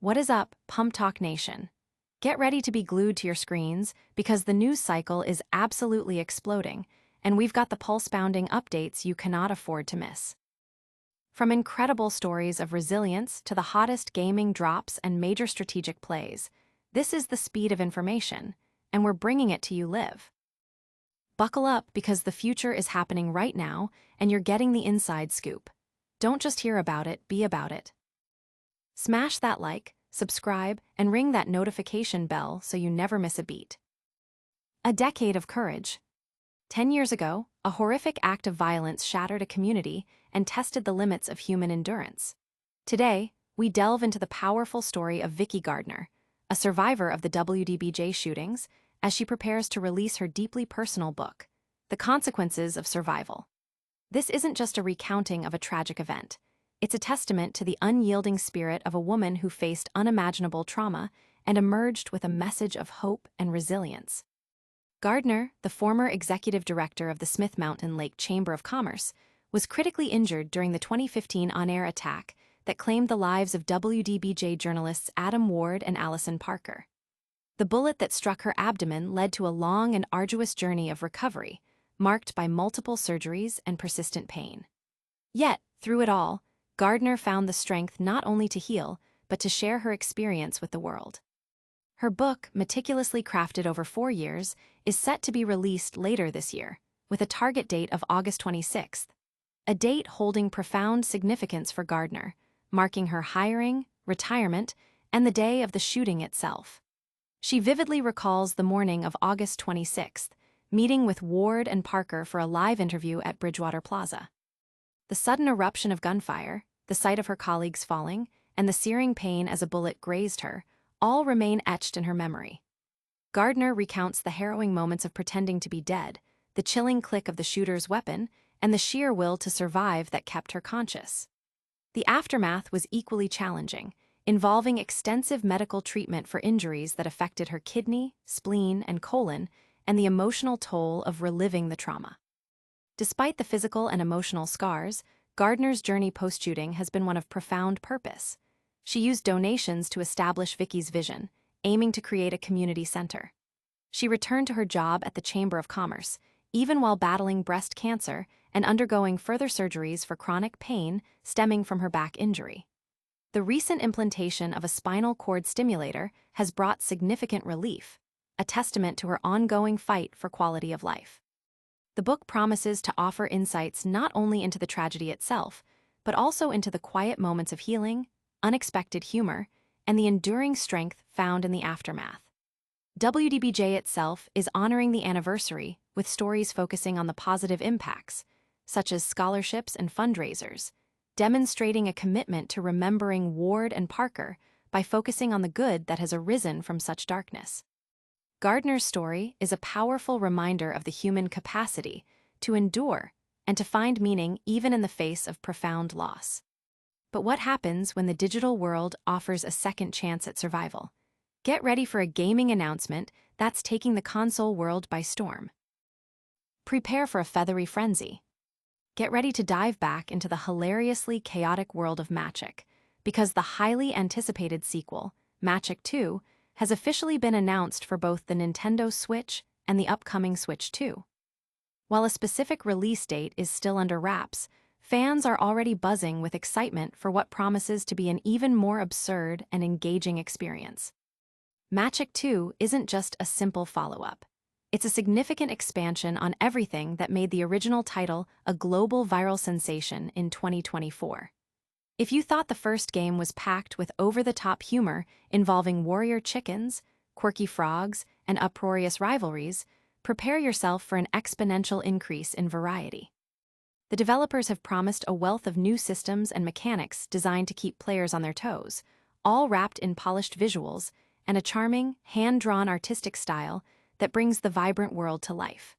What is up, PumpTalk Nation? Get ready to be glued to your screens because the news cycle is absolutely exploding, and we've got the pulse-pounding updates you cannot afford to miss. From incredible stories of resilience to the hottest gaming drops and major strategic plays, this is the speed of information, and we're bringing it to you live. Buckle up because the future is happening right now, and you're getting the inside scoop. Don't just hear about it, be about it. Smash that like, subscribe, and ring that notification bell so you never miss a beat. A decade of courage. 10 years ago, a horrific act of violence shattered a community and tested the limits of human endurance. Today, we delve into the powerful story of Vicki Gardner, a survivor of the WDBJ shootings, as she prepares to release her deeply personal book, The Consequences of Survival. This isn't just a recounting of a tragic event. It's a testament to the unyielding spirit of a woman who faced unimaginable trauma and emerged with a message of hope and resilience. Gardner, the former executive director of the Smith Mountain Lake Chamber of Commerce, was critically injured during the 2015 on-air attack that claimed the lives of WDBJ journalists Adam Ward and Allison Parker. The bullet that struck her abdomen led to a long and arduous journey of recovery, marked by multiple surgeries and persistent pain. Yet, through it all, Gardner found the strength not only to heal, but to share her experience with the world. Her book, meticulously crafted over 4 years, is set to be released later this year, with a target date of August 26th, a date holding profound significance for Gardner, marking her hiring, retirement, and the day of the shooting itself. She vividly recalls the morning of August 26th, meeting with Ward and Parker for a live interview at Bridgewater Plaza. The sudden eruption of gunfire, the sight of her colleagues falling, and the searing pain as a bullet grazed her, all remain etched in her memory. Gardner recounts the harrowing moments of pretending to be dead, the chilling click of the shooter's weapon, and the sheer will to survive that kept her conscious. The aftermath was equally challenging, involving extensive medical treatment for injuries that affected her kidney, spleen, and colon, and the emotional toll of reliving the trauma. Despite the physical and emotional scars, Gardner's journey post-shooting has been one of profound purpose. She used donations to establish Vicki's vision, aiming to create a community center. She returned to her job at the Chamber of Commerce, even while battling breast cancer and undergoing further surgeries for chronic pain stemming from her back injury. The recent implantation of a spinal cord stimulator has brought significant relief, a testament to her ongoing fight for quality of life. The book promises to offer insights not only into the tragedy itself, but also into the quiet moments of healing, unexpected humor, and the enduring strength found in the aftermath. WDBJ itself is honoring the anniversary with stories focusing on the positive impacts, such as scholarships and fundraisers, demonstrating a commitment to remembering Ward and Parker by focusing on the good that has arisen from such darkness. Gardner's story is a powerful reminder of the human capacity to endure and to find meaning even in the face of profound loss. But what happens when the digital world offers a second chance at survival? Get ready for a gaming announcement that's taking the console world by storm. Prepare for a feathery frenzy. Get ready to dive back into the hilariously chaotic world of Machick, because the highly anticipated sequel, Machick 2, has officially been announced for both the Nintendo Switch and the upcoming Switch 2. While a specific release date is still under wraps, fans are already buzzing with excitement for what promises to be an even more absurd and engaging experience. Machick 2 isn't just a simple follow-up. It's a significant expansion on everything that made the original title a global viral sensation in 2024. If you thought the first game was packed with over-the-top humor involving warrior chickens, quirky frogs, and uproarious rivalries, prepare yourself for an exponential increase in variety. The developers have promised a wealth of new systems and mechanics designed to keep players on their toes, all wrapped in polished visuals and a charming, hand-drawn artistic style that brings the vibrant world to life.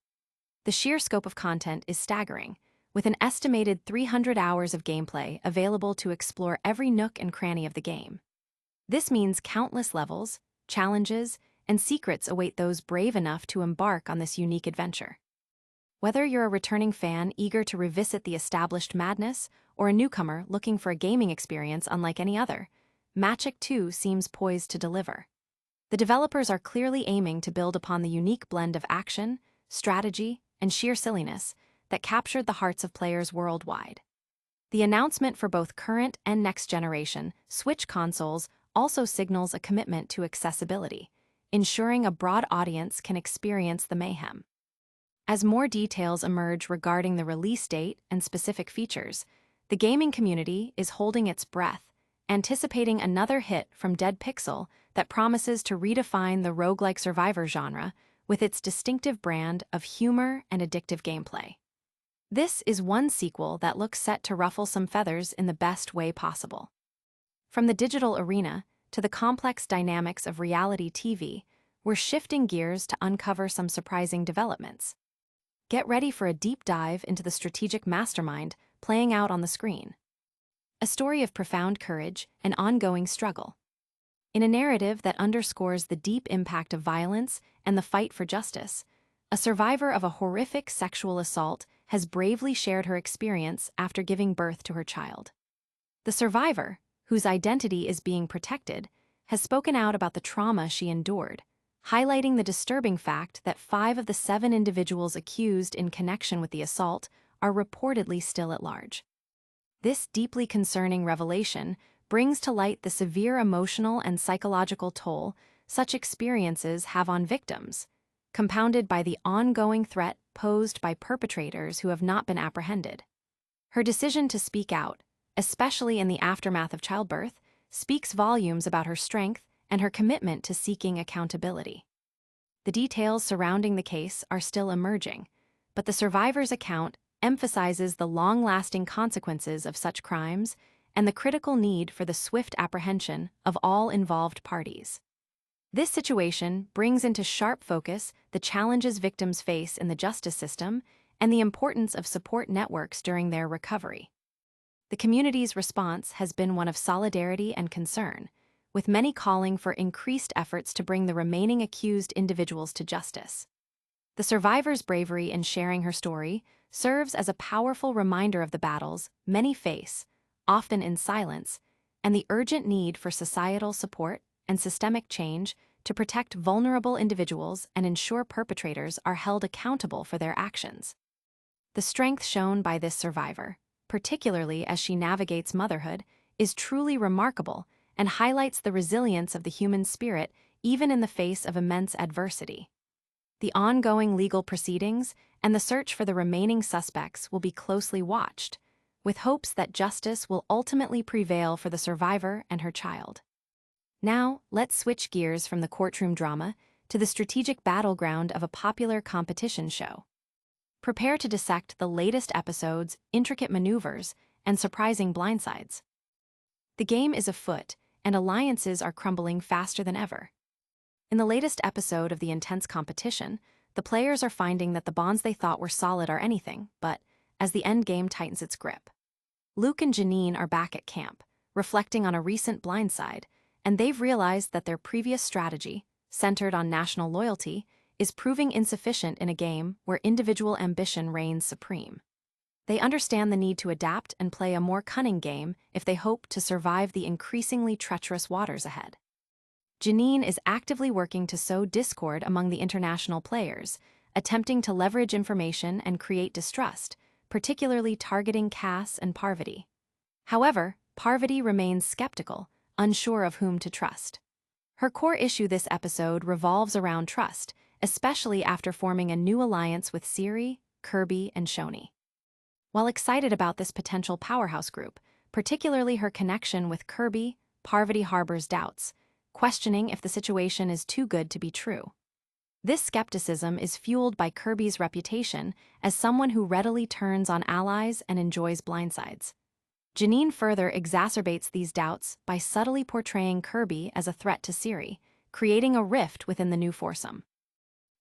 The sheer scope of content is staggering, with an estimated 300 hours of gameplay available to explore every nook and cranny of the game. This means countless levels, challenges, and secrets await those brave enough to embark on this unique adventure. Whether you're a returning fan eager to revisit the established madness or a newcomer looking for a gaming experience unlike any other, Machick 2 seems poised to deliver. The developers are clearly aiming to build upon the unique blend of action, strategy, and sheer silliness that captured the hearts of players worldwide. The announcement for both current and next-generation Switch consoles also signals a commitment to accessibility, ensuring a broad audience can experience the mayhem. As more details emerge regarding the release date and specific features, the gaming community is holding its breath, anticipating another hit from Dead Pixel that promises to redefine the roguelike survivor genre with its distinctive brand of humor and addictive gameplay. This is one sequel that looks set to ruffle some feathers in the best way possible. From the digital arena to the complex dynamics of reality TV, we're shifting gears to uncover some surprising developments. Get ready for a deep dive into the strategic mastermind playing out on the screen. A story of profound courage and ongoing struggle. In a narrative that underscores the deep impact of violence and the fight for justice, a survivor of a horrific sexual assault has bravely shared her experience after giving birth to her child. The survivor, whose identity is being protected, has spoken out about the trauma she endured, highlighting the disturbing fact that 5 of the 7 individuals accused in connection with the assault are reportedly still at large. This deeply concerning revelation brings to light the severe emotional and psychological toll such experiences have on victims, compounded by the ongoing threat posed by perpetrators who have not been apprehended. Her decision to speak out, especially in the aftermath of childbirth, speaks volumes about her strength and her commitment to seeking accountability. The details surrounding the case are still emerging, but the survivor's account emphasizes the long-lasting consequences of such crimes and the critical need for the swift apprehension of all involved parties. This situation brings into sharp focus the challenges victims face in the justice system and the importance of support networks during their recovery. The community's response has been one of solidarity and concern, with many calling for increased efforts to bring the remaining accused individuals to justice. The survivor's bravery in sharing her story serves as a powerful reminder of the battles many face, often in silence, and the urgent need for societal support and systemic change to protect vulnerable individuals and ensure perpetrators are held accountable for their actions. The strength shown by this survivor, particularly as she navigates motherhood, is truly remarkable and highlights the resilience of the human spirit even in the face of immense adversity. The ongoing legal proceedings and the search for the remaining suspects will be closely watched, with hopes that justice will ultimately prevail for the survivor and her child. Now, let's switch gears from the courtroom drama to the strategic battleground of a popular competition show. Prepare to dissect the latest episode's intricate maneuvers and surprising blindsides. The game is afoot, and alliances are crumbling faster than ever. In the latest episode of the intense competition, the players are finding that the bonds they thought were solid are anything but, as the endgame tightens its grip. Luke and Janine are back at camp, reflecting on a recent blindside, and they've realized that their previous strategy, centered on national loyalty, is proving insufficient in a game where individual ambition reigns supreme. They understand the need to adapt and play a more cunning game if they hope to survive the increasingly treacherous waters ahead. Janine is actively working to sow discord among the international players, attempting to leverage information and create distrust, particularly targeting Cass and Parvati. However, Parvati remains skeptical, unsure of whom to trust. Her core issue this episode revolves around trust, especially after forming a new alliance with Siri, Kirby, and Shoni. While excited about this potential powerhouse group, particularly her connection with Kirby, Parvati harbors doubts, questioning if the situation is too good to be true. This skepticism is fueled by Kirby's reputation as someone who readily turns on allies and enjoys blindsides. Janine further exacerbates these doubts by subtly portraying Kirby as a threat to Siri, creating a rift within the new foursome.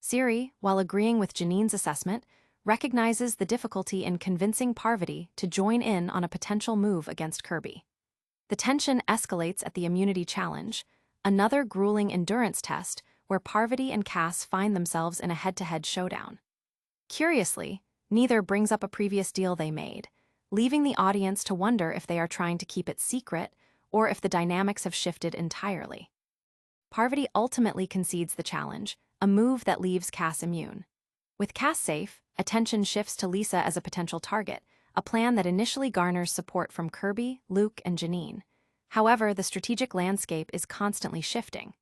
Siri, while agreeing with Janine's assessment, recognizes the difficulty in convincing Parvati to join in on a potential move against Kirby. The tension escalates at the immunity challenge, another grueling endurance test where Parvati and Cass find themselves in a head-to-head showdown. Curiously, neither brings up a previous deal they made, leaving the audience to wonder if they are trying to keep it secret or if the dynamics have shifted entirely. Parvati ultimately concedes the challenge, a move that leaves Cass immune. With Cass safe, attention shifts to Lisa as a potential target, a plan that initially garners support from Kirby, Luke, and Janine. However, the strategic landscape is constantly shifting.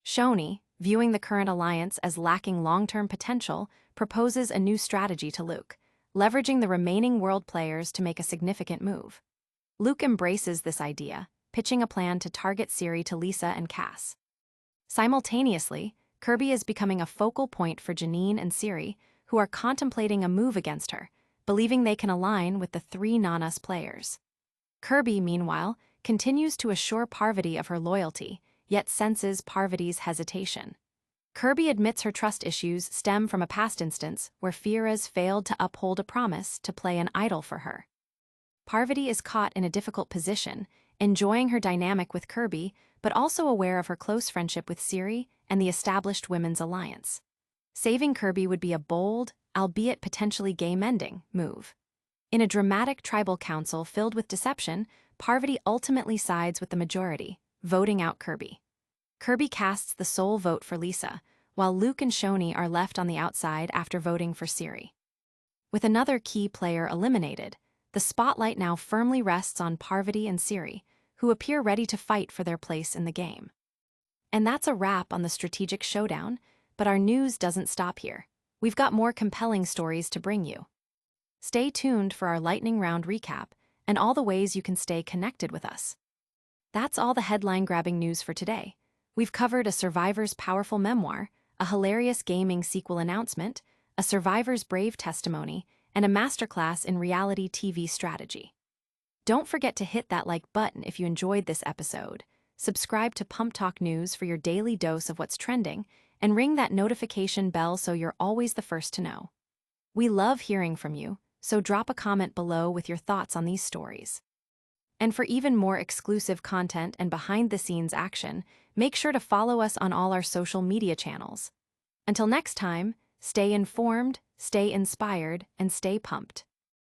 Shoni, viewing the current alliance as lacking long-term potential, proposes a new strategy to Luke, leveraging the remaining world players to make a significant move. Luke embraces this idea, pitching a plan to target Ciri to Lisa and Cass. Simultaneously, Kirby is becoming a focal point for Janine and Ciri, who are contemplating a move against her, believing they can align with the three Nanas players. Kirby, meanwhile, continues to assure Parvati of her loyalty, yet senses Parvati's hesitation. Kirby admits her trust issues stem from a past instance where Firas failed to uphold a promise to play an idol for her. Parvati is caught in a difficult position, enjoying her dynamic with Kirby, but also aware of her close friendship with Ciri and the established women's alliance. Saving Kirby would be a bold, albeit potentially game-ending, move. In a dramatic tribal council filled with deception, Parvati ultimately sides with the majority, voting out Kirby. Kirby casts the sole vote for Lisa, while Luke and Shoni are left on the outside after voting for Ciri. With another key player eliminated, the spotlight now firmly rests on Parvati and Ciri, who appear ready to fight for their place in the game. And that's a wrap on the strategic showdown, but our news doesn't stop here. We've got more compelling stories to bring you. Stay tuned for our lightning round recap and all the ways you can stay connected with us. That's all the headline-grabbing news for today. We've covered a survivor's powerful memoir, a hilarious gaming sequel announcement, a survivor's brave testimony, and a masterclass in reality TV strategy. Don't forget to hit that like button if you enjoyed this episode, subscribe to PumpTalk News for your daily dose of what's trending, and ring that notification bell so you're always the first to know. We love hearing from you, so drop a comment below with your thoughts on these stories. And for even more exclusive content and behind-the-scenes action, make sure to follow us on all our social media channels. Until next time, stay informed, stay inspired, and stay pumped.